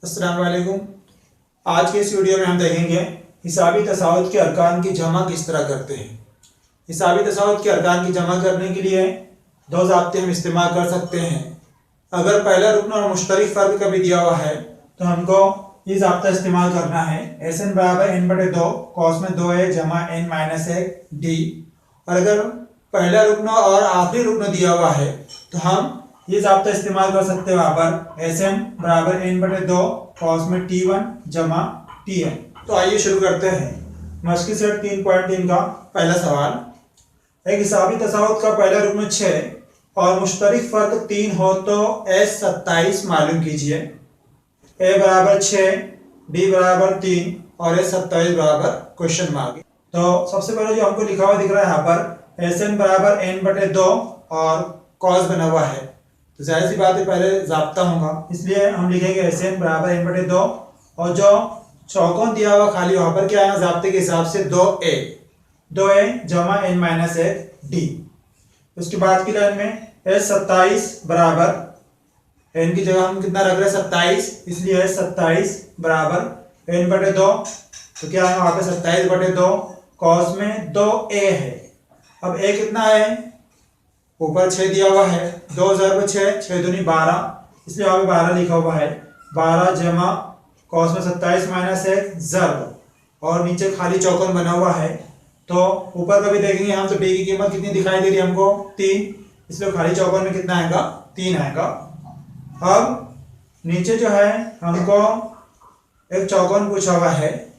अस्सलाम वालेकुम। आज के इस वीडियो में हम देखेंगे हिसाबी तसावुत के अरकान की जमा किस तरह करते हैं। हिसाबी तसावुत के अरकान की जमा करने के लिए दो ज़ाब्ते हम इस्तेमाल कर सकते हैं। अगर पहला रुकन और मुश्तरक फ़र्क कभी दिया हुआ है तो हमको ये ज़ाब्ता इस्तेमाल करना है, SN बराबर n/2 कॉस में 2a जमा n माइनस 1 d। और अगर पहला रुकन और आखिरी रुकन दिया हुआ है तो हम ये ज़ाब्ता इस्तेमाल कर सकते हैं वहाँ पर SN बराबर n/2 कॉस में t1 जमा tn। तो आइए शुरू करते हैं। मशक़ी सेट 3.3 का पहला सवाल। एक हिसाबी तसावुत का पहला रुकन 6 और मुश्तरक फ़र्क 3 हो तो S 27 मालूम कीजिए। A बराबर 6, D बराबर 3 और S 27 बराबर क्वेश्चन मार्क। तो सबसे पहले जो हमको लिखा हुआ दिख रहा है यहाँ पर SN बराबर n/2 और कॉस बना हुआ है, तो जाहिर सी बात है पहले ज़ाब्ता होगा, इसलिए हम लिखेंगे SN बराबर n/2 और जो चौकोन दिया हुआ खाली वहाँ पर क्या है ज़ाब्ते के हिसाब से 2a जमा n माइनस 1 d। उसके बाद की लाइन में S 27 बराबर n की जगह हम कितना रख रहे हैं 27, इसलिए S 27 बराबर n/2। तो क्या है वहाँ पे 27/2 कॉस में 2a है। अब a कितना है, ऊपर 6 दिया हुआ है, 2 ज़रब 6, 6 दूनी 12, इसलिए वहाँ पे 12 लिखा हुआ है। 12 जमा कॉस में 27 माइनस 1 ज़रब और नीचे खाली चौकोन बना हुआ है। तो ऊपर कभी देखेंगे हम तो b की कीमत कितनी दिखाई दे रही है हमको 3, इसलिए खाली चौकोन में कितना आएगा 3 आएगा। अब नीचे जो है हमको एक चौकोन पूछा हुआ है,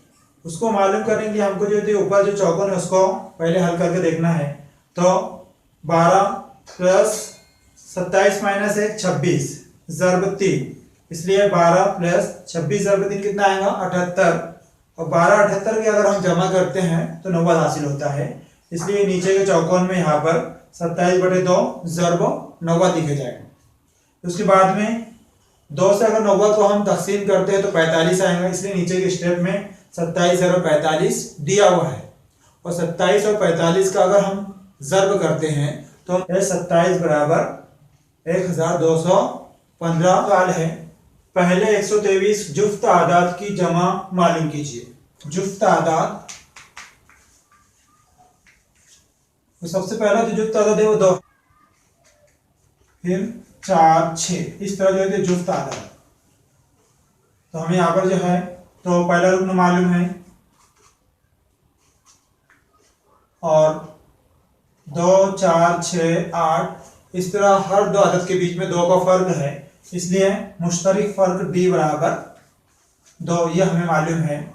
उसको मालूम करने के लिए हमको जो ऊपर जो चौकोन है उसको पहले हल करके देखना है। तो 12 प्लस 27 माइनस 1 26 ज़रब 3, इसलिए 12 प्लस 26 ज़रब 3 कितना आएगा 78। और 12 78 की अगर हम जमा करते हैं तो 90 हासिल होता है, इसलिए नीचे के चौकोन में यहाँ पर 27/2 ज़रब 90 लिखे जाएगा। उसके बाद में 2 से अगर 90 को हम तकसीम करते हैं तो 45 आएगा, इसलिए नीचे के स्टेप में 27 ज़रब 45 दिया हुआ है। और 27 और 45 का अगर हम ज़रब करते हैं तो 27 बराबर 1215 सवाल है। पहले 123 जुफ्त आदाद की जमा मालूम कीजिए। जुफ्त आदाद, तो सबसे पहला जो जुफ्त आदाद है वो 2, फिर 4 6, इस तरह जो है जुफ्त आदाद। तो हमें यहाँ पर जो है तो पहला रुकन मालूम है और 2 4 6 8, इस तरह हर दो आदत के बीच में 2 का फर्क है, इसलिए मुश्तरक फ़र्क d बराबर 2 ये हमें मालूम है।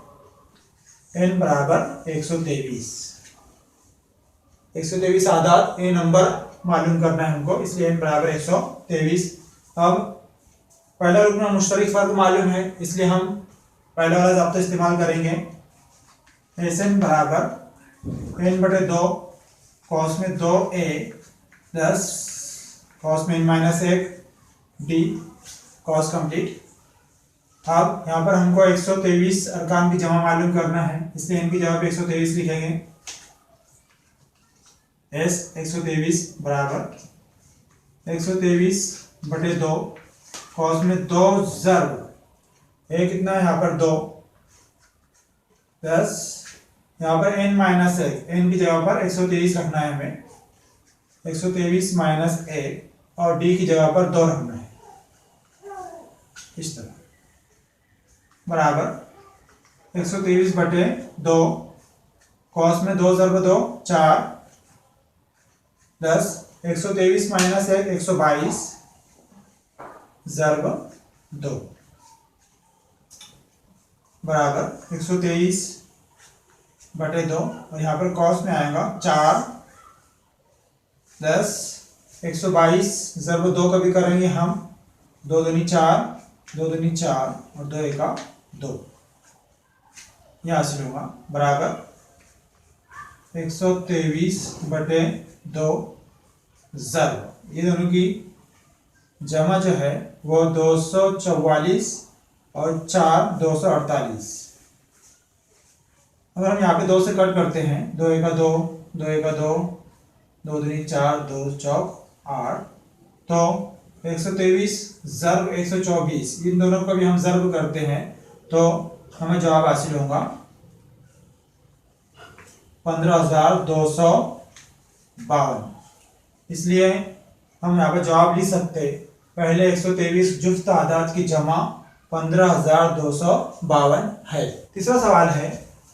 n बराबर 123 आदाद ये नंबर मालूम करना है हमको, इसलिए n बराबर 123। अब पहला रुकन मुश्तरक फ़र्क मालूम है, इसलिए हम पहला वाला ज़ाब्ता इस्तेमाल करेंगे। SN बराबर n/2 कॉस में 2a प्लस कॉस में n minus 1 d cos complete. अब यहाँ पर हमको 123 अरकान की जमा मालूम करना है, इसलिए इनकी जगह पे 123 लिखेंगे। S 123 बराबर 123/2 कॉस में 2 ज़रब a कितना है यहाँ पर 2 प्लस यहाँ पर n माइनस 1, n की जगह पर 123 रखना है हमें, 123 माइनस 1 और d की जगह पर 2 रखना है, इस तरह बराबर 123/2 कॉस में 2 ज़रब 2 4 प्लस 123 माइनस 1 122 ज़रब 2 बराबर 123/2 और यहाँ पर कॉस में आएगा 4 प्लस 122 ज़रब 2 कभी करेंगे हम 2 दूनी 4, 2 दूनी 4 और 2 एका 2, यह हासिल होगा बराबर 123/2 ज़रब, ये दोनों की जमा जो है वो 244 और 4 248। अगर हम यहाँ पे 2 से कट करते हैं 2 एका 2, 2 एका 2, 2 दूनी 4, 2 चौक 8, तो 123 ज़र्ब 124, इन दोनों को भी हम ज़र्ब करते हैं तो हमें जवाब हासिल होगा 15,252। इसलिए हम यहाँ पर जवाब लिख सकते हैं, पहले 123 जुफ्त तादाद की जमा 15,252 है। तीसरा सवाल है,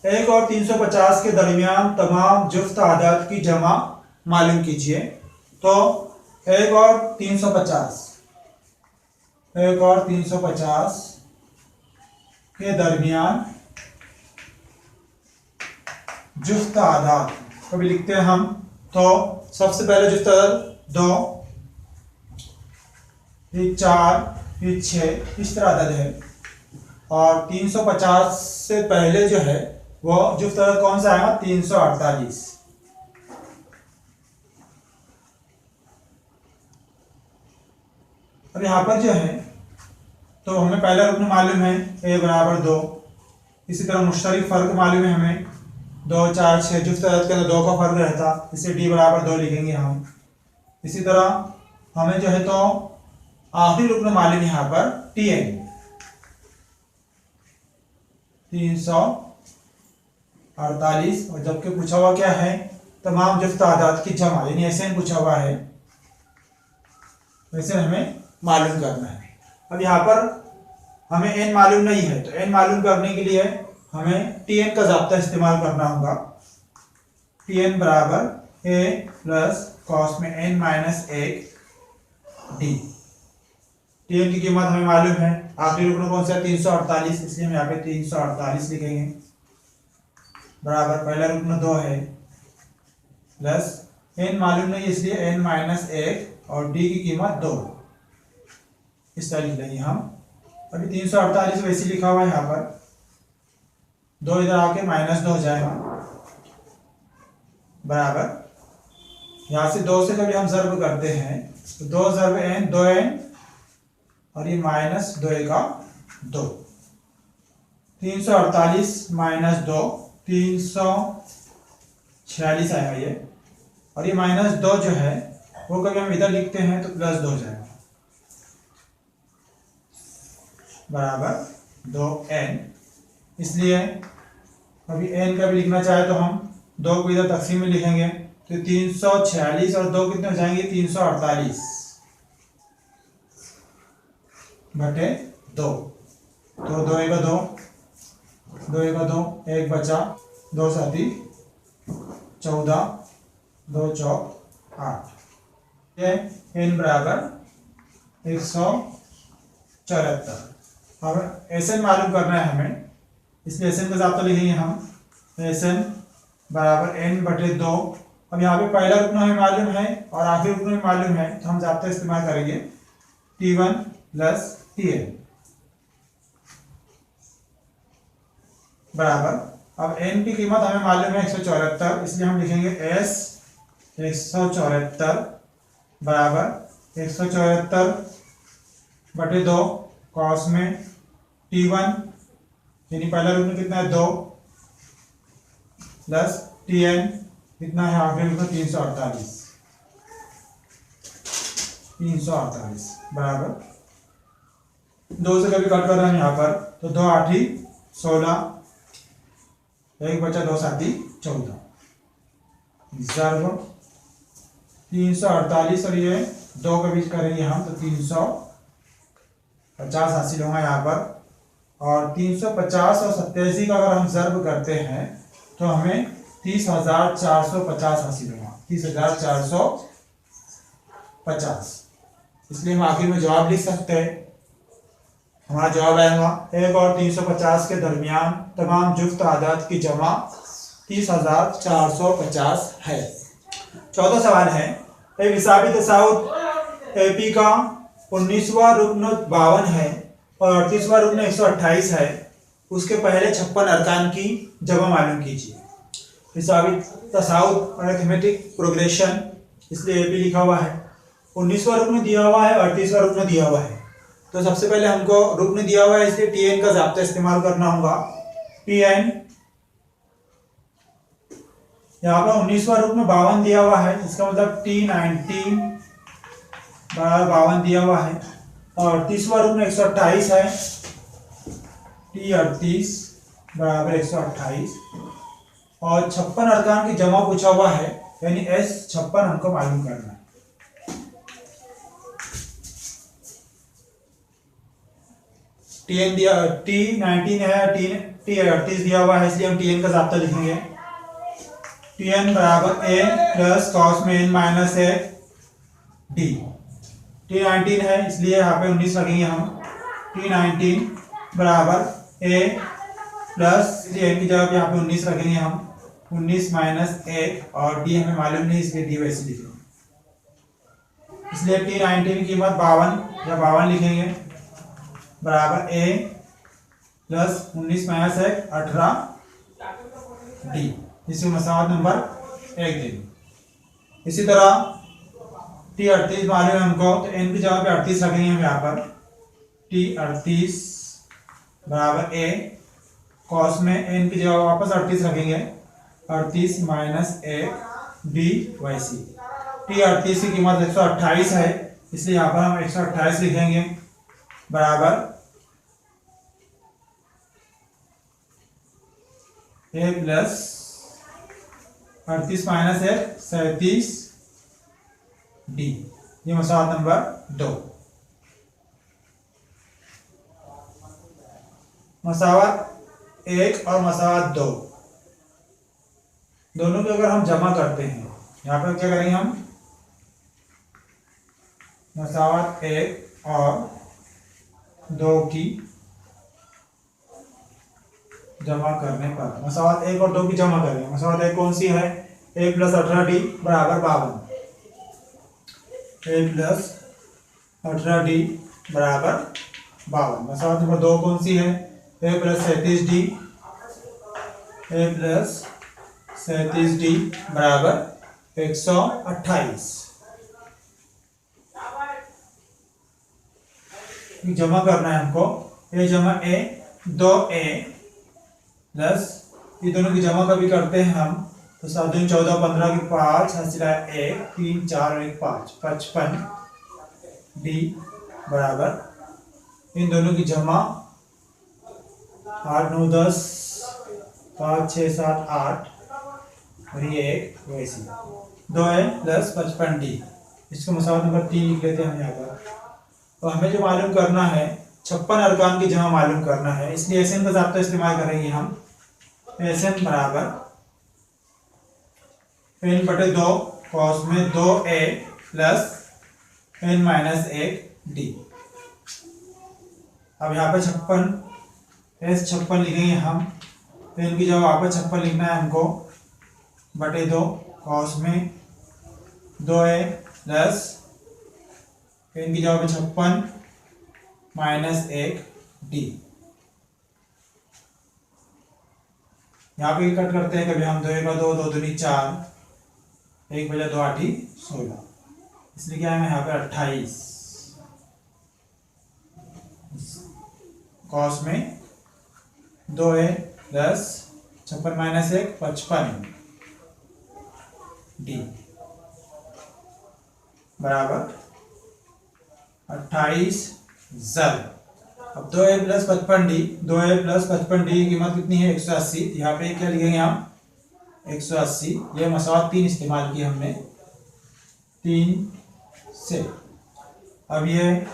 1 और 350 के दरमियान तमाम जुफ्त तादाद की जमा मालूम कीजिए। तो 1 और 350 के दरमियान जुफ्त तादाद कभी लिखते हैं हम। तो सबसे पहले जुफ्त तादाद 2, फिर 4, फिर 6, इस तरह अदद है। और 350 से पहले जो है वो जुफ्त तादाद कौन सा आएगा? 348। अब यहाँ पर जो है तो हमें पहला रुकन मालूम है a बराबर 2। इसी तरह मुश्तरिक फ़र्क मालूम है हमें 2, 4, 6 जुफ्त तादाद के अंदर 2 का फ़र्क रहता, इसे d बराबर 2 लिखेंगे हम। इसी तरह हमें जो है तो आखिरी रुकन मालूम है यहाँ पर tn 348, और जबकि पूछा हुआ क्या है? तमाम जुफ्त तादाद की जमा, यानी SN पूछा हुआ है, वैसे हमें मालूम करना है। अब यहाँ पर हमें n मालूम नहीं है, तो n मालूम करने के लिए हमें tn का ज़ाब्ता इस्तेमाल करना होगा। tn बराबर a प्लस कॉस में n माइनस 1 d। tn की कीमत हमें मालूम है, आखिरी रुकन कौन सा? 348, इसलिए हम यहाँ पे 348 लिखेंगे। बराबर पहला रुकन 2 है, प्लस n मालूम नहीं इसलिए n माइनस 1 और d की कीमत 2, इस तरह लिख लेंगे हम। अभी 348 वैसे लिखा हुआ है, यहाँ पर 2 इधर आके माइनस 2 हो जाएगा। बराबर यहाँ से 2 से कभी हम ज़र्ब करते हैं तो 2 ज़र्ब n 2n, और ये माइनस 2 का 2। 348 माइनस 2 346 आएगा ये, और ये माइनस 2 जो है वो कभी हम इधर लिखते हैं तो प्लस 2 हो जाएगा। बराबर 2n, इसलिए अभी n का भी लिखना चाहे तो हम 2 को इधर तकसीम में लिखेंगे तो 346 और 2 कितने हो जाएंगे? 348 बटे 2। तो 2 का 2, 2 का 2, 1 बचा, 2 साथी 14, 2 चौक 8। ये n बराबर 174। अब SN मालूम करना है हमें, इसलिए SN का ज़ाब्ता लिखेंगे हम। SN बराबर n बटे 2। अब यहाँ पे पहला रुकन हमें मालूम है और आखिरी रुकन हमें मालूम है, तो हम ज़ाब्ता इस्तेमाल करेंगे T1 प्लस Tn बराबर। अब n की कीमत हमें मालूम है 174, इसलिए हम लिखेंगे S 174 बराबर 174 बटे 2 कॉस में T1, यानी पहला रुकन कितना है? 2 प्लस Tn कितना है? आखिरी रुकन 348 बराबर 2 से कभी कट कर रहे हैं यहाँ पर, तो 2 8 16, 1 बचा, 2 7 14, ज़र्ब 348 और ये 2 का बीच करेंगे हम तो 350 हासिल होगा यहाँ पर। और 350 और 87 का अगर हम ज़र्ब करते हैं तो हमें 30,450 हासिल होगा, 30,450। इसलिए हम आखिर में जवाब लिख सकते हैं। हमारा जवाब आएगा 1 और 350 के दरमियान तमाम जुफ्त तादाद की जमा 30,450 है। चौथा सवाल है, एक हिसाबी तसाउद AP का 19वां रुकन 52 है और 38वां रुकन 128 है, उसके पहले 56 अरकान की जमा मालूम कीजिए। हिसाबी तसाउद अरिथमेटिक प्रोग्रेशन, इसलिए AP लिखा हुआ है। 19वां रुकन दिया हुआ है, 38वां रुकन दिया हुआ है। तो सबसे पहले हमको रुकन दिया हुआ है, इसलिए Tn का ज़ाब्ता इस्तेमाल करना होगा। Tn यहाँ पर 19वां रुकन 52 दिया हुआ है, इसका मतलब T19 बराबर 52 दिया हुआ है, और 38वां रुकन 128 है, T38 बराबर 128, और 56 अरकान की जमा पूछा हुआ है, यानी S56 हमको मालूम करना है। T19 है, T38 दिया हुआ है, इसलिए हम Tn का ज़ाब्ता लिखेंगे। Tn बराबर a प्लस कॉस में n minus a d। T19 है, इसलिए यहाँ पे 19 रखेंगे हम। T19 बराबर a प्लस n की जगह पे यहाँ पे 19 रखेंगे हम, 19 माइनस 1, और d हमें मालूम नहीं, इसलिए d वैसे लिखेंगे। इसलिए T19 की कीमत 52 या 52 लिखेंगे, बराबर a प्लस 19 माइनस 1 18 d, जिसको मसावत नंबर 1 देंगे। इसी तरह T38 मालूम है हमको, तो n की जगह पे 38 रखेंगे हम यहाँ पर। T38 बराबर a कॉस में n की जगह वापस 38 रखेंगे, 38 माइनस 1 d वैसी। T38 की कीमत 128 है, इसलिए यहाँ पर हम 128 लिखेंगे, बराबर a प्लस 38 माइनस 1 37 d, ये मसावत नंबर 2। मसावत 1 और मसावत 2 दोनों की अगर हम जमा करते हैं, यहाँ पर क्या करेंगे हम, मसावत 1 और 2 की जमा करने पर, मसावत 1 और 2 की जमा करेंगे। मसावत 1 कौन सी है, a प्लस 18d बराबर 52, a प्लस 18d बराबर 52। मसावत नंबर 2 कौन सी है, a plus 37d, a plus 37d बराबर 128। जमा करना है हमको, a जमा a 2a प्लस ये दोनों की जमा कभी करते हैं हम, तो 7 दूनी 14 15 की 5 हासिल है 1 3 4 1 5 55 d बराबर इन दोनों की जमा 8 9 10 5 6 7 8 और ये 1 वैसी 2 है प्लस 55 d। इसको मसावत नंबर 3 लिख लेते हैं हम यहाँ पर। तो हमें जो मालूम करना है 56 अरकान की जमा मालूम करना है, इसलिए SN का ज़ाब्ता इस्तेमाल करेंगे हम। SN बराबर n बटे 2 कॉस में 2a plus n minus 1 d। अब यहाँ पे 56 S56 लिखेंगे हम, n की जगह वापस 56 लिखना है हमको, बटे 2 कॉस में 2a प्लस n की जगह पे 56 माइनस 1 d। यहाँ पे कट करते हैं, कभी हम 2 का 2 2 दूनी 4 1 बजा 2 8 16, इसलिए क्या है यहाँ पे 28 कॉस में 2a प्लस 56 माइनस 1 55 d बराबर 28 जल। अब 2a plus 55d, 2a plus 55d की कीमत कितनी है 180। यहाँ पे क्या लिखेंगे हम 180, ये मसावत 3 इस्तेमाल की हमने 3 से। अब ये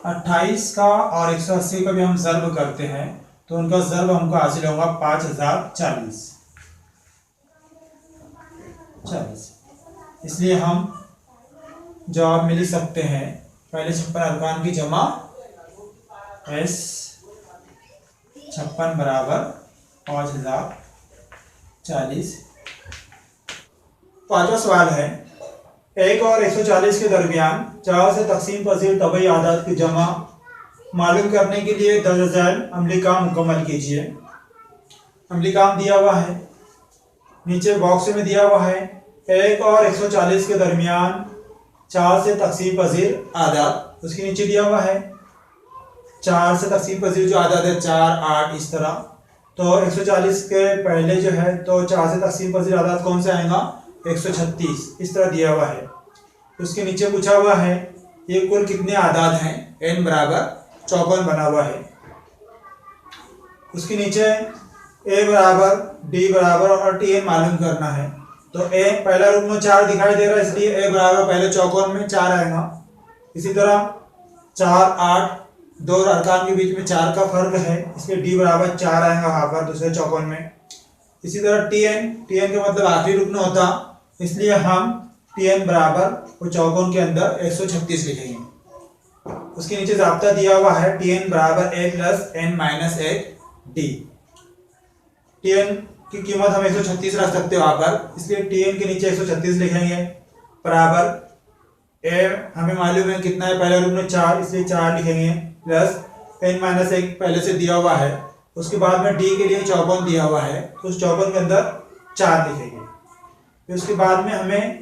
28 का और 180 का भी हम ज़र्ब करते हैं, तो उनका ज़र्ब हमको हासिल होगा 5040, इसलिए हम जवाब में लिख सकते हैं पहले 56 अरकान की जमा S56 बराबर 5040। पांचवा सवाल है 1 और 140 के दरमियान 4 से तकसीम पजीर तबई आदाद की जमा मालूम करने के लिए दर्ज झैल अमली काम मुकम्मल कीजिए। अमली काम दिया हुआ है, नीचे बॉक्स में दिया हुआ है 1 और 140 के दरमियान 4 से तकसीम पजीर आदाद, उसके नीचे दिया हुआ है 4 से तकसीम पजीर जो आदाद है 4 8 इस तरह। तो 140 के पहले जो है तो 4 से तकसीम पजीर आदाद कौन से आएगा 136 इस तरह दिया हुआ है। उसके नीचे पूछा हुआ है ये कुल कितने आदाद हैं, n बराबर चौकोन बना हुआ है। उसके नीचे a बराबर d बराबर और tn मालूम करना है। तो a पहला रुकन 4 दिखाई दे रहा है, इसलिए a बराबर पहले चौकोन में 4 आएगा। इसी तरह 4 8 दो अरकान के बीच में 4 का फर्क है, इसलिए d बराबर 4 आएगा वहाँ पर दूसरे चौकोन में। इसी तरह tn का मतलब आखिरी रुकन होता, इसलिए हम tn बराबर वो चौकोन के अंदर 136 लिखेंगे। उसके नीचे ज़ाब्ता दिया हुआ है tn बराबर a plus n minus 1 d। tn की कीमत हम 136 रख सकते हो वहाँ पर, इसलिए tn के नीचे 136 लिखेंगे बराबर a हमें मालूम है कितना है, पहले रुकन 4 इसलिए 4 लिखेंगे प्लस n माइनस 1 पहले से दिया हुआ है। उसके बाद में d के लिए चौकोन दिया हुआ है, तो उस चौकोन के अंदर 4 लिखेंगे। फिर उसके बाद में हमें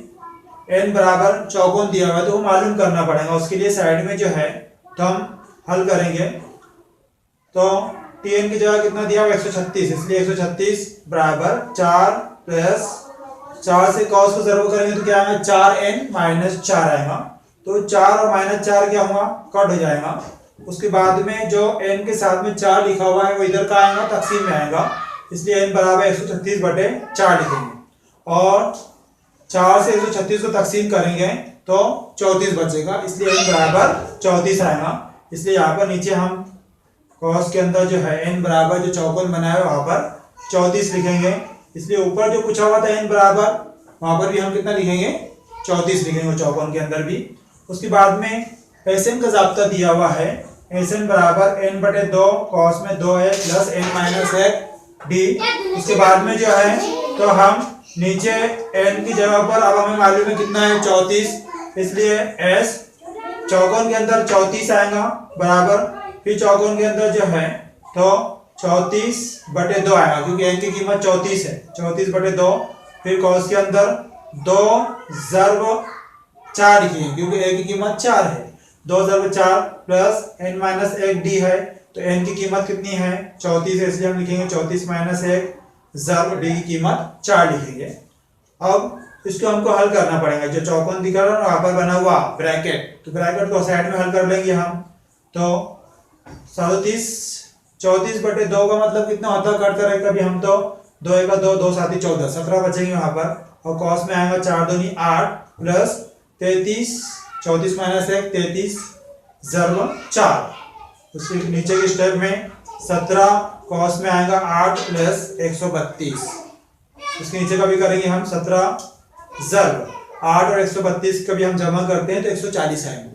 n बराबर चौकोन दिया हुआ है तो वो मालूम करना पड़ेगा। उसके लिए साइड में जो है तो हम हल करेंगे। तो tn की जगह कितना दिया हुआ 136, इसलिए 136 बराबर 4 प्लस 4 से cos को ज़रूर करेंगे तो क्या आएगा 4n माइनस 4 आएगा। तो 4 और माइनस 4 क्या होगा, कट हो जाएगा। उसके बाद में जो n के साथ में 4 लिखा हुआ है वो इधर का आएगा, तकसीम में आएगा, इसलिए n बराबर 136 बटे 4 लिखेंगे और 4 से 136 को तकसीम करेंगे तो 34 बचेगा, इसलिए n बराबर 34 आएगा। इसलिए यहाँ पर नीचे हम cos के अंदर जो है n बराबर जो चौकोन बनाया है वहाँ पर 34 लिखेंगे। इसलिए ऊपर जो पूछा हुआ था n बराबर, वहाँ पर भी हम कितना लिखेंगे 34 लिखेंगे चौकोन के अंदर भी। उसके बाद में Sn का ज़ाब्ता दिया हुआ है, Sn बराबर n बटे 2 cos में 2 है प्लस n माइनस 1 d। उसके बाद में जो है तो हम नीचे n की जगह पर अब हमें मालूम है कितना है 34, इसलिए s चौकोन के अंदर 34 आएगा बराबर, फिर चौकोन के अंदर जो है तो 34 बटे 2 आएगा क्योंकि n की कीमत 34 है, 34 बटे 2। फिर cos के अंदर 2 ज़र्ब 4 लिखिए क्योंकि a की कीमत 4 है, 2 ज़र्ब 4 प्लस n माइनस 1 d है, तो n की कीमत कितनी है 34 है, इसलिए हम लिखेंगे 34 माइनस 1 ज़र्ब d की कीमत 4 लिखेंगे। अब इसको हमको हल करना पड़ेगा, जो चौकोन दिखा रहा है वहाँ पर बना हुआ ब्रैकेट, तो ब्रैकेट को साइड में हल कर लेंगे हम। तो 34 बटे 2 का मतलब कितना होता है, करते रहे कभी हम, तो 2 एक 2 2 7 14 17 बचेंगे वहाँ पर, और cos में आएगा 4 दूनी 8 प्लस 33 34 माइनस 1 33 ज़र्ब 4। उसके नीचे के स्टेप में 17 cos में आएगा 8 प्लस 132। उसके नीचे का भी करेंगे हम 17 ज़र्ब 8 और 132 कभी हम जमा करते हैं तो 140 आएंगे,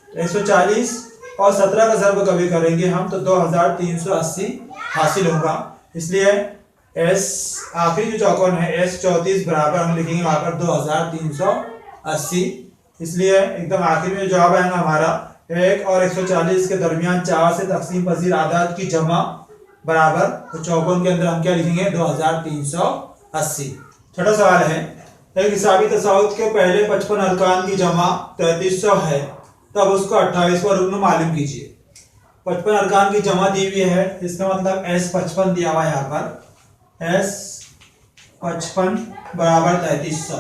तो 140 और 17 का ज़र्ब कभी करेंगे हम तो 2380 हासिल होगा। इसलिए s आखिरी जो चौकोन है s 34 बराबर हम लिखेंगे वहाँ पर 2380, इसलिए एकदम आखिर में जो जवाब आएगा हमारा 1 और 140 के दरमियान 4 से तकसीम पजीर आदाद की जमा बराबर, तो चौकोन के अंदर हम क्या लिखेंगे 2380। छठा सवाल है, एक हिसाबी तसाउत के पहले 55 अरकान की जमा 3300 है, तब उसको 28वां रुकन मालूम कीजिए। 55 अरकान की जमा दी हुई है, इसका मतलब s 55 दिया हुआ है यहाँ पर, s 55 बराबर 3300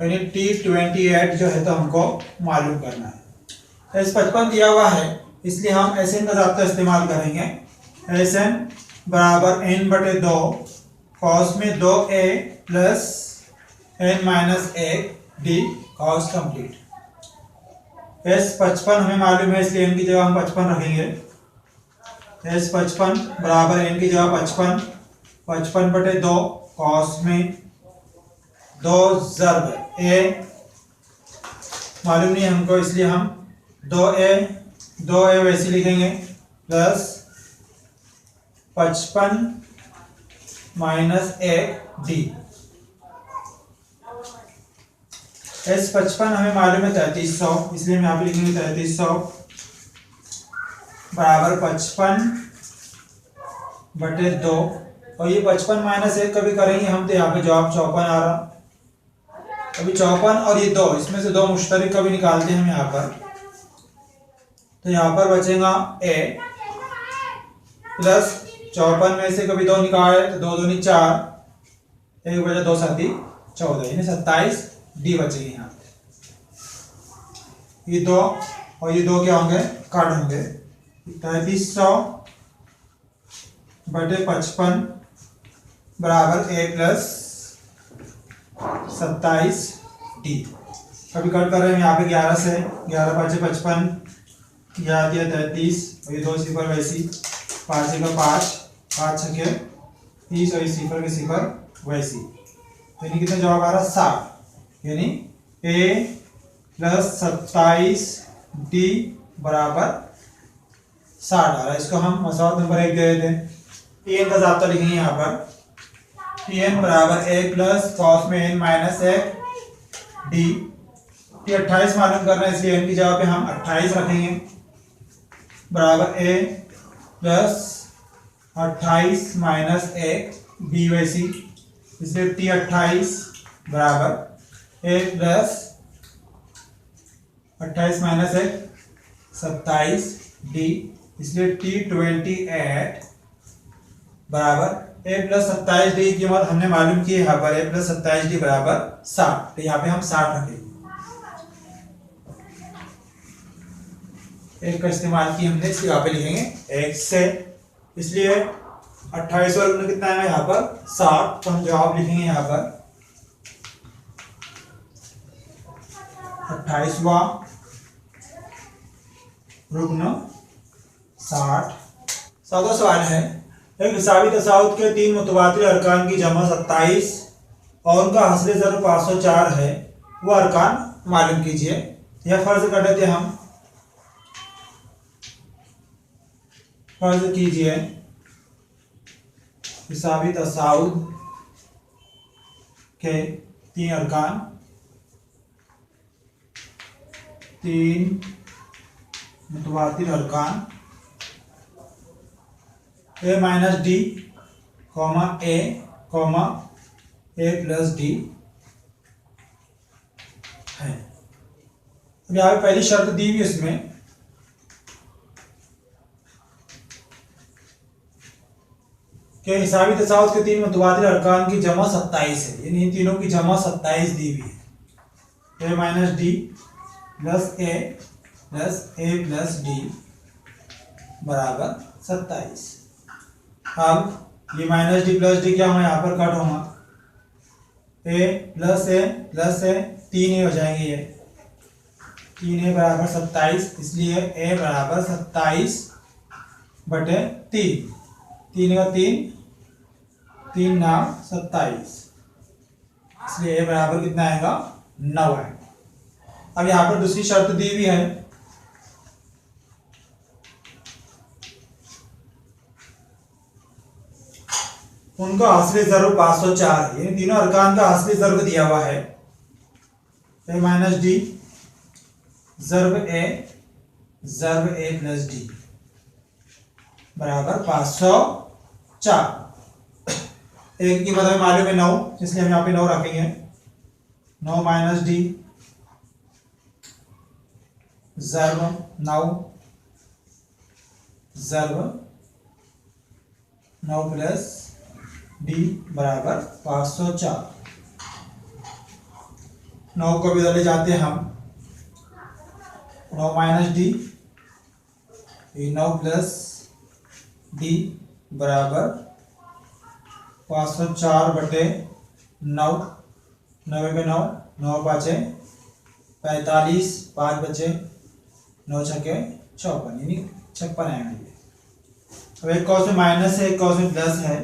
यानी T28 जो है तो हमको मालूम करना है। s 55 दिया हुआ है, इसलिए हम Sn का ज़ाब्ता इस्तेमाल करेंगे। Sn बराबर n बटे 2 cos में 2a plus n minus 1 d cos complete. s 55 हमें मालूम है, इसलिए n की जगह हम 55 रखेंगे। s 55 बराबर n की जगह 55 बटे 2 cos में 2 ज़र्ब a मालूम नहीं हमको, इसलिए हम 2a वैसे लिखेंगे प्लस 55 माइनस 1 d। s 55 हमें मालूम है 3300, इसलिए हम यहाँ पे लिखेंगे 3300 बराबर 55 बटे 2, और ये 55 माइनस 1 कभी करेंगे हम तो यहाँ पे जवाब 54 आ रहा। अभी 54 और ये 2, इसमें से 2 मुश्तरिक कभी निकालते हैं हम यहाँ पर, तो यहाँ पर बचेगा a प्लस 54 में से कभी 2 निकाले तो 2 दूनी 4, 1 बचा 2 7 14 यानी 27 डी बचेगी यहाँ पे। ये 2 और ये 2 क्या होंगे, काट होंगे। 3300 बटे 55 बराबर a प्लस 27d। अभी कट कर रहे हैं यहाँ पे 11 से, 11 5 55, यहाँ दिया 33 और ये 2 सिफर वैसी, 5 का 5, 5 छके 30 और सिफर के सिफर वैसी, यानी कितना जवाब आ रहा है 60, यानी a प्लस 27d बराबर 60 आ रहा है। इसको हम मसौद नंबर 1 दे देते हैं। Pn का ज़ाब्ता लिखेंगे यहाँ पर, Pn बराबर a प्लस कॉस में n माइनस 1 d। 28 मालूम करना है, इसलिए n की जगह पे हम 28 रखेंगे बराबर a प्लस 28 माइनस 1 b वैसी, इसलिए T28 बराबर a प्लस 28 माइनस 1 27 d, इसलिए T28 बराबर a प्लस 27d की कीमत हमने मालूम की है यहाँ पर, a प्लस 27d बराबर 60, तो यहाँ पे हम 60 रखेंगे। एक का इस्तेमाल की हमने, इसलिए यहाँ पे लिखेंगे 1 से, इसलिए 28 और रुकना कितना है यहाँ पर 60, तो हम जवाब लिखेंगे यहाँ पर 28वां रुकना 60। सादा सवाल है, एक हिसाबी तसाउत के 3 मुतवातिर अरकान की जमा 27 और उनका हस्ले ज़र्ब 504 है, वो अरकान मालूम कीजिए। यह फर्ज कर लेते हम, फर्ज कीजिए हिसाबी तसाउत के 3 अरकान, 3 मुतवातिर अरकान a minus D comma a comma a plus D है। अब यहाँ पे पहली शर्त दी हुई इसमें कि हिसाबी तसाउत के 3 मुतवातिर अरकान की जमा 27 है, यानी इन तीनों की जमा 27 दी हुई है। a minus D plus a plus d बराबर 27। अब ये माइनस डी प्लस डी क्या होगा, यहाँ पर कट होगा, a प्लस a 3a हो जाएंगे, ये 3a बराबर 27, इसलिए a बराबर 27 बटे 3, 3 का 3 नाम 27, इसलिए a बराबर कितना आएगा 9 है। अब यहाँ पर दूसरी शर्त दी हुई है, उनका हासिल ज़र्ब 504 है, यानी तीनों अरकान का हासिल ज़र्ब दिया हुआ है, a माइनस डी ज़र्ब a प्लस डी बराबर 504। एक की मतलब मालूम है 9, इसलिए हम यहाँ पे 9 रखेंगे, 9 माइनस डी ज़र्ब 9 प्लस डी बराबर 504। 9 को भी ले जाते हैं हम, 9 माइनस डी 9 प्लस डी बराबर 504 बटे 9, 9 पे 9, 9 पाँचे 45, 5 बचे 9 छके 54, यानी 56 आएगा ये। अब एक कॉस में माइनस है, एक कॉस में प्लस है,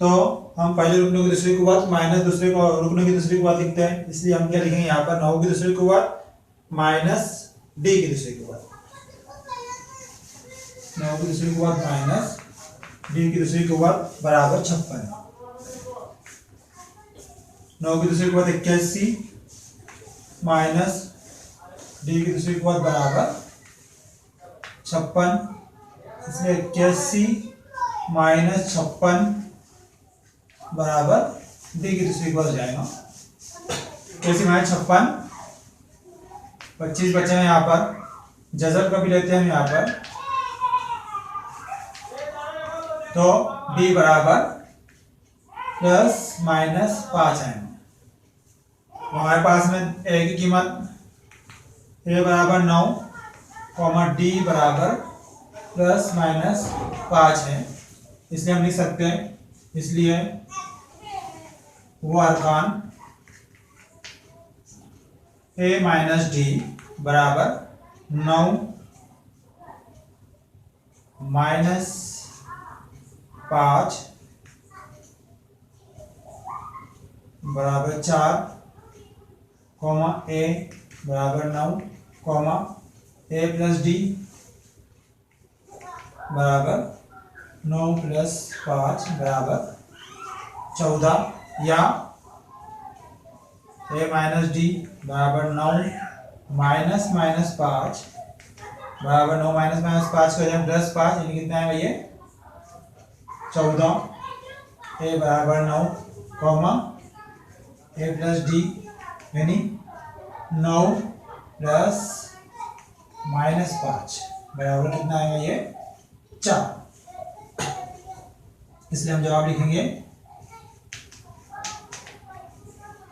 तो हम पहले रुकने की दूसरे को बाद माइनस दूसरे को रुकने की दूसरे को बाद लिखते हैं, इसलिए हम क्या लिखेंगे यहाँ पर 9 की दूसरे को बाद माइनस डी की दूसरे को बाद, 9 की दूसरे को बाद माइनस डी की दूसरे को बाद बराबर 56, 9 की दूसरे को बाद 81 माइनस डी की दूसरे को बाद बराबर 56, इसलिए 81 माइनस 56 बराबर डी की दूसरी को हो जाएगा। 81 माइनस 56, 25 बचे हैं यहाँ पर, जज़ब का भी लेते हैं यहाँ पर, तो डी बराबर प्लस माइनस 5 है। हमारे पास में ए की कीमत ए बराबर 9 कॉमा डी बराबर प्लस माइनस 5 है, इसलिए हम लिख सकते हैं, इसलिए वो अरकान ए माइनस डी बराबर 9 माइनस 5 बराबर 4 कॉमा ए बराबर 9 कॉमा ए प्लस डी बराबर 9 प्लस 5 बराबर 14 या ए माइनस डी बराबर 9 माइनस 5 बराबर 9 माइनस 5 का जब प्लस 5 यानी कितना है भैया 14 ए बराबर 9 कॉमा ए प्लस डी यानी 9 प्लस माइनस 5 बराबर कितना आएगा ये 4। इसलिए हम जवाब लिखेंगे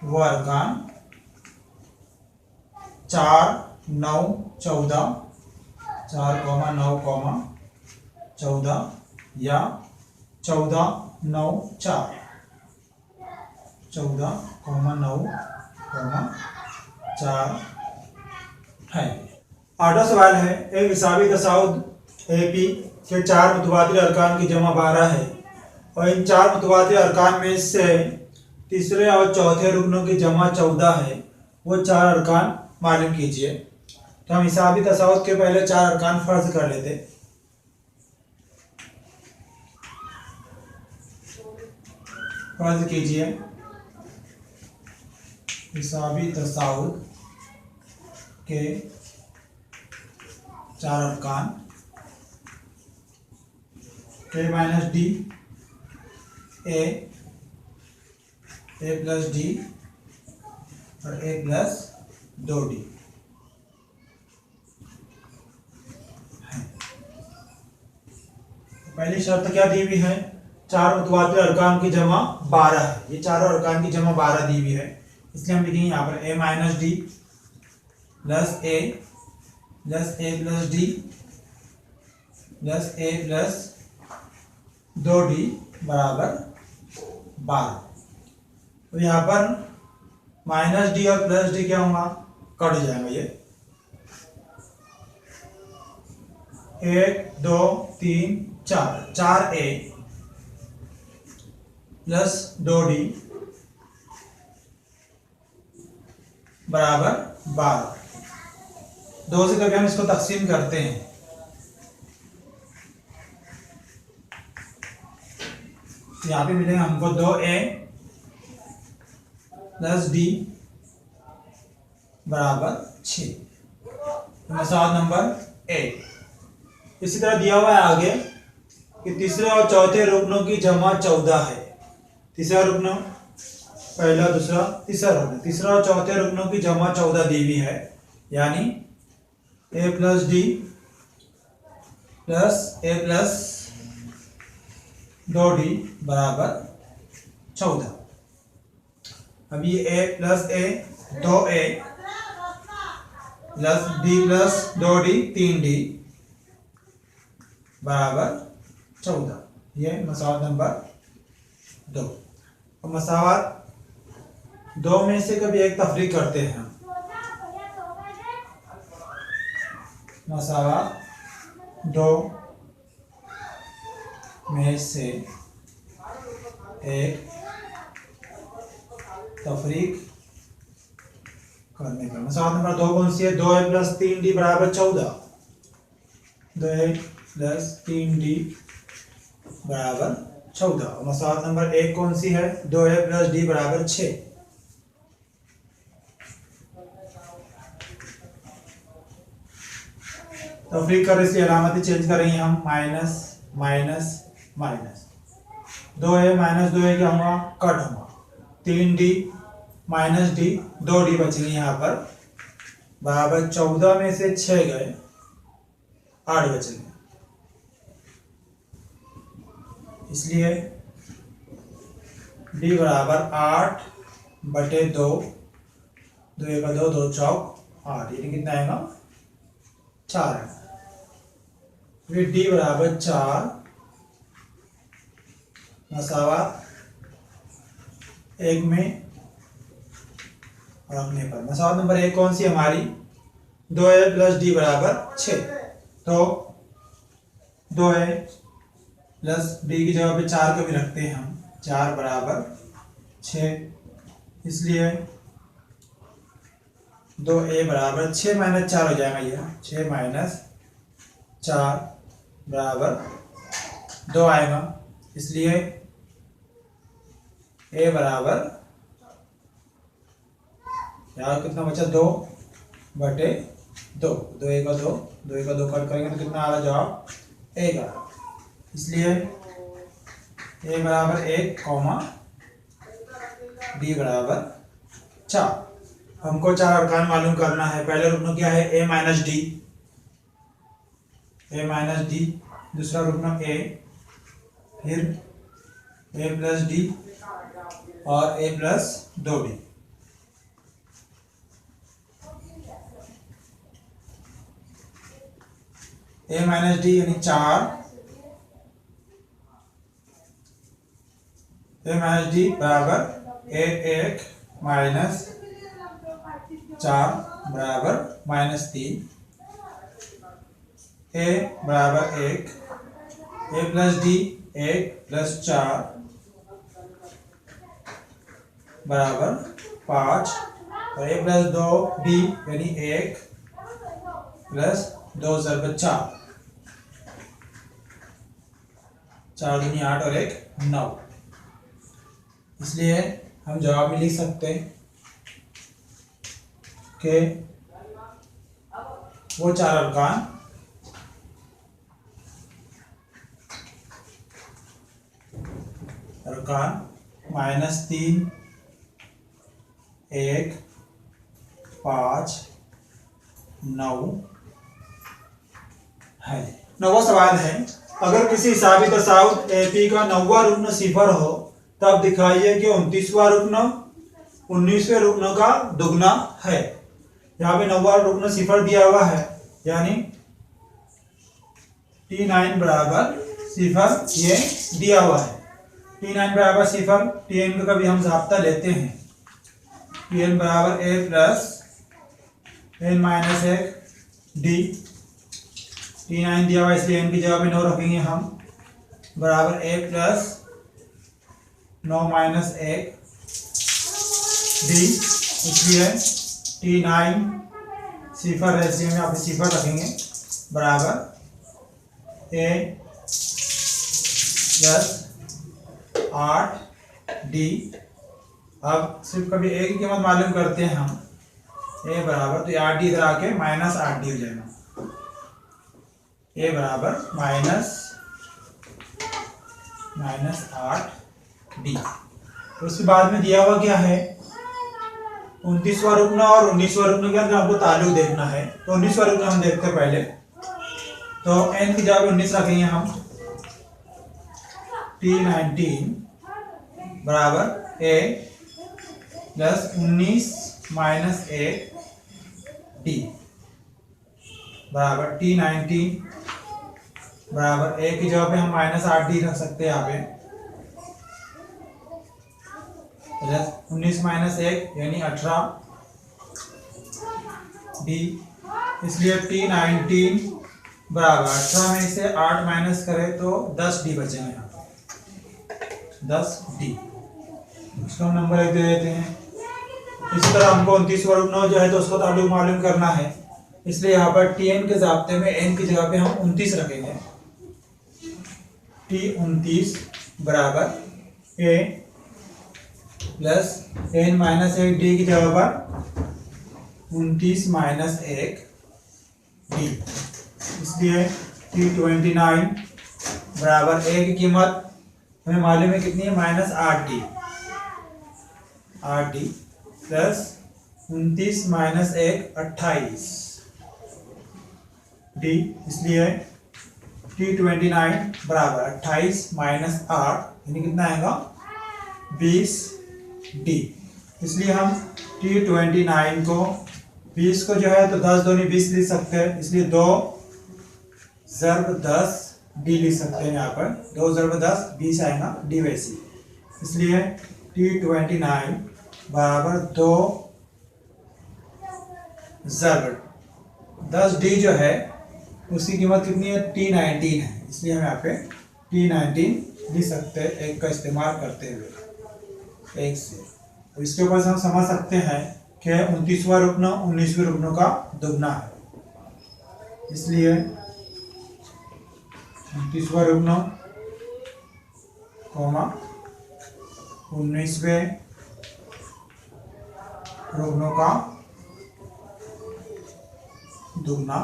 वो अरकान 4 9 14 4 9 14 या 14 9 4 14 9 4 है। आठवां सवाल है, एक हिसाबी तसाउद एपी के 4 मुतवातिर अरकान की जमा 12 है और इन 4 मुतवातिर अरकान में से तीसरे और चौथे रुकनों की जमा 14 है, वो 4 अरकान मालूम कीजिए। तो हम हिसाबी तसाउद के पहले 4 अरकान फर्ज कर लेते। फर्ज कीजिए हिसाबी तसाउद के 4 अरकान के minus D A plus D और ए प्लस 2d। पहली शर्त क्या दी हुई है, 4 मुतवातिर अरकान की जमा 12 है, ये चारों अरकान की जमा 12 दी हुई है, इसलिए हम लिखेंगे यहाँ पर ए माइनस डी प्लस ए प्लस डी प्लस ए प्लस 2d बराबर 12। तो यहाँ पर माइनस डी और प्लस डी क्या होगा, कट जाएगा ये 1 2 3 4 ए प्लस 2d बराबर 12। 2 से कभी हम इसको तकसीम करते हैं, यहाँ पे मिलेगा हमको 2a प्लस डी बराबर 6, मसाला नंबर 8। इसी तरह दिया हुआ है आगे कि तीसरे और चौथे रुकनों की जमा 14 है। तीसरा रुकन, पहला दूसरा तीसरा रुकन, तीसरा और चौथे रुकनों की जमा 14 दी हुई है, यानी ए प्लस डी प्लस ए प्लस 2d बराबर 14। अब ये a plus A 2a plus d plus 2d 3d बराबर 14, ये मसावत नंबर 2। और मसावत 2 में से कभी एक तफरीक करते हैं हम, मसावत 2 में से एक तफरीक करने का। मसावत नंबर 2 कौन सी है, 2a प्लस 3d बराबर 14, 2a प्लस 3d बराबर 14। और मसावत नंबर 1 कौन सी है, 2a प्लस d बराबर 6। तफरीक कर इसलिए अलामतें चेंज करेंगे हम, minus minus minus, 2a minus 2a क्या होगा, कट होगा, 3d माइनस d 2d बचेंगे यहाँ पर बराबर 14 में से 6 गए 8 बचेंगे, इसलिए d बराबर 8 बटे 2, 2 का 2, 2 चौक 8, यानी कितना आएगा 4 है। फिर डी बराबर 4 मसावत 1 में रखने पर। मसावत नंबर 1 कौन सी हमारी 2a प्लस डी बराबर 6। तो 2a प्लस डी की जगह पे 4 को भी रखते हैं हम, 4 बराबर 6। इसलिए 2a बराबर 6 माइनस 4 हो जाएगा, ये 6 माइनस 4 बराबर 2 आएगा। इसलिए a बराबर यहाँ कितना बचा 2 बटे 2, 2 एक का 2, 2 एक का 2 कट करेंगे तो कितना आ रहा जवाब 1 आ रहा। इसलिए a बराबर 1 कॉमा d बराबर 4। हमको 4 अरकान मालूम करना है। पहले रुकना क्या है a माइनस डी, दूसरा रुकना a, फिर a प्लस डी और a plus 2d। a minus D यानी 4, a माइनस डी बराबर a 1 माइनस 4 बराबर -3, a बराबर 1, a प्लस डी 1 प्लस 4 बराबर 5 और a प्लस 2d यानी 1 प्लस 2 × 4, 4 दूनी 8 और 1 9। इसलिए हम जवाब में लिख सकते हैं कि वो 4 अरकान -3, 1, 5, 9 है। 9वां सवाल है, अगर किसी हिसाबी तसाउत एपी का 9वां रुकन 0 हो तब दिखाइए कि 29वां रुकन 19वें रुकन का दुगना है। यहाँ पे 9वां रुकन 0 दिया हुआ है, यानी T9 बराबर 0 ये दिया हुआ है। T9 बराबर 0, Tn का कभी हम ज़ाब्ता लेते हैं। Tn बराबर a plus n minus 1 d। T9 दिया हुआ इसलिए n की जगह पे 9 रखेंगे हम, बराबर a प्लस 9 माइनस 1 d। इसलिए T9 0 है इसलिए हम यहाँ पे 0 रखेंगे, बराबर a प्लस 8d। अब सिर्फ कभी a की कीमत मालूम करते हैं हम, a बराबर तो 8d इधर आके -8d हो जाएगा। a बराबर -8d। तो उसके बाद में दिया हुआ क्या है 29वां रुकना और 19वां रुकना के अंदर हमको ताल्लुक देखना है। तो 19वां रुकना हम देखते हैं पहले, तो n की जगह पे 19 रखेंगे हम। T19 बराबर a प्लस 19 माइनस 1 d बराबर T19 बराबर a की जगह पे हम -8d रख सकते हैं यहाँ पे, 19 माइनस 1 यानी 18d। इसलिए T19 बराबर 18 में से 8 माइनस करें तो 10d बचेंगे यहाँ पे, 10d। इसको हम नंबर 1 दे देते हैं। इसी तरह हमको 29वां रुकना जो है तो उसको ताल्लुक मालूम करना है, इसलिए यहाँ पर Tn के ज़ाब्ते में n की जगह पे हम 29 रखेंगे। T29 बराबर a plus n minus 1 d की जगह पर 29 माइनस 1 d। इसलिए T29 बराबर a की कीमत हमें मालूम है कितनी है -8d, 8d plus 29 minus 1 28 d। इसलिए T29 बराबर 28 माइनस 8 यानी कितना आएगा 20d। इसलिए हम T29 को 20 को जो है तो 10 दूनी 20 लिख सकते हैं, इसलिए 2 ज़रब 10 डी लिख सकते हैं। यहाँ पर 2 ज़रब 10 20 आएगा डी वैसी, इसलिए T29 बराबर 2 ज़रब 10 डी जो है उसकी कीमत कितनी है, T19 है, इसलिए हम यहाँ पे T19 लिख सकते हैं एक का इस्तेमाल करते हुए एक से। तो इसके ऊपर से हम समझ सकते हैं कि 29वां रुकना 19वें रुकनों का दुगना है, इसलिए 29वां रुकना 19वें रुकनों का दुगना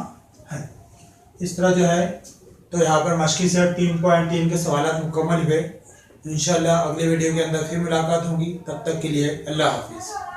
है। इस तरह जो है तो यहाँ पर मशक़ी सेट 3.3 के सवाल मुकम्मल हुए। इंशाल्लाह अगले वीडियो के अंदर फिर मुलाकात होगी, तब तक के लिए अल्लाह हाफिज़।